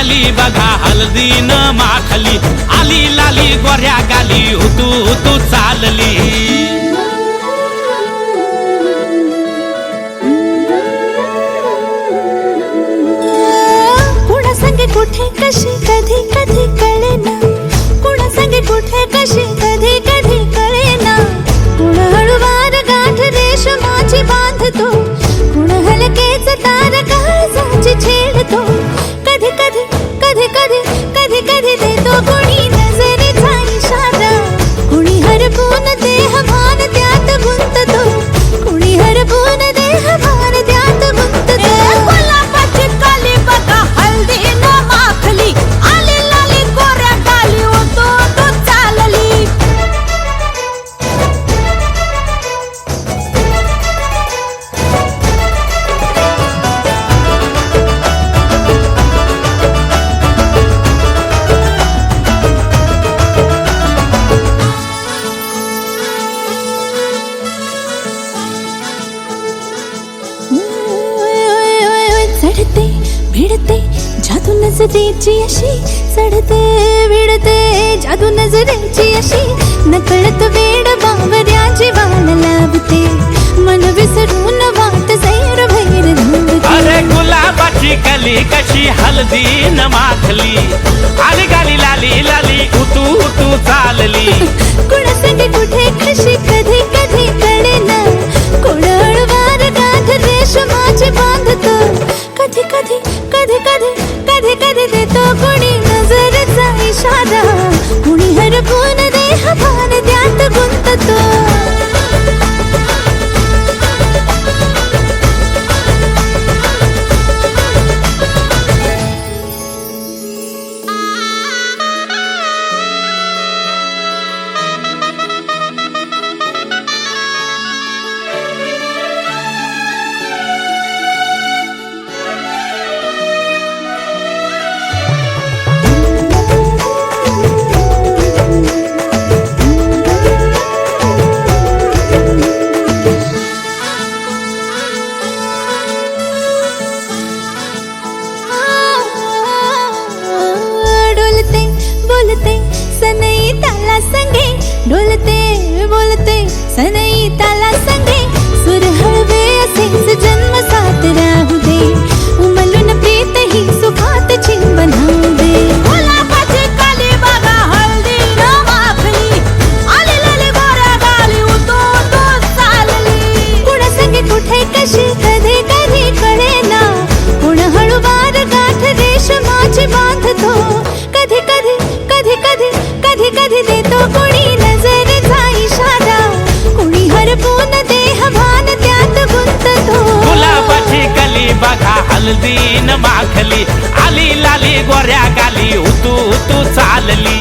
कली बघा हळदीन माखली, आली लाली गोऱ्या गाली हुतू हुतू चालली। कुणा संगे कुठे कशी कधी कधी कळेना, कुणा संगे कुठे कशी कधी कधी कळेना। कुण हळूवार गाठ रेशमाची बांधतो, कुण हलकेच तार काळजाची छेडतो। कधी कधी कधी कधी कधी कधी देतो कुणी नजरेचा इशारा, कुणी हरपून देह भान त्यात गुंततो, कुणी हरपून देह भान त्यात गुंततो। गुलाबाची कली बघा हळदीन माखली, आली लाली गोऱ्या गाली हुतू हुतू चालली। चढते भिडते जादू नजरेची अशी, चढते भिडते जादू नजरेची अशी। नकळत वेड बावऱ्या जीवाला लाभते, मन विसरून वाट सैर भैर धावते। अरे गुलाबाची कली कशी हळदीन माखली, आली गाली लाली लाली हुतू हुतू चालली। कुणा संगे कुठे कशी कधी कधी कळेना, कुण हळूवार गाठ रेशमाची बांधतो। कधी कधी कधी कधी कधी कधी देतो कुणी नजरेचा इशारा, कुणी हरपून देह भान त्यात गुंततो। बोलते सनई ताला संगे, डोलते बोलते सनई ताला संगे। सुर हळवे असेच जन्म साथ राहू दे, उमलून प्रीत ही सुखात चिंबन होऊ दे। गुलाबाची कली बघा हळदीन माखली, आली लाली गोऱ्या गाली हुतू हुतू चालली। कुणा संगे कुठे कशी कधी कधी कळेना, कुण हळूवार गाठ रेशमाची बांधतो। कधी कधी कधी कधी कधी कधी देतो कुणी नजरेचा इशारा, कुणी हरपून देह भान त्यात गुंततो। गुलाबाची कली बघा हळदीन माखली, आली लाली गोऱ्या गाली हुतू हुतू चालली।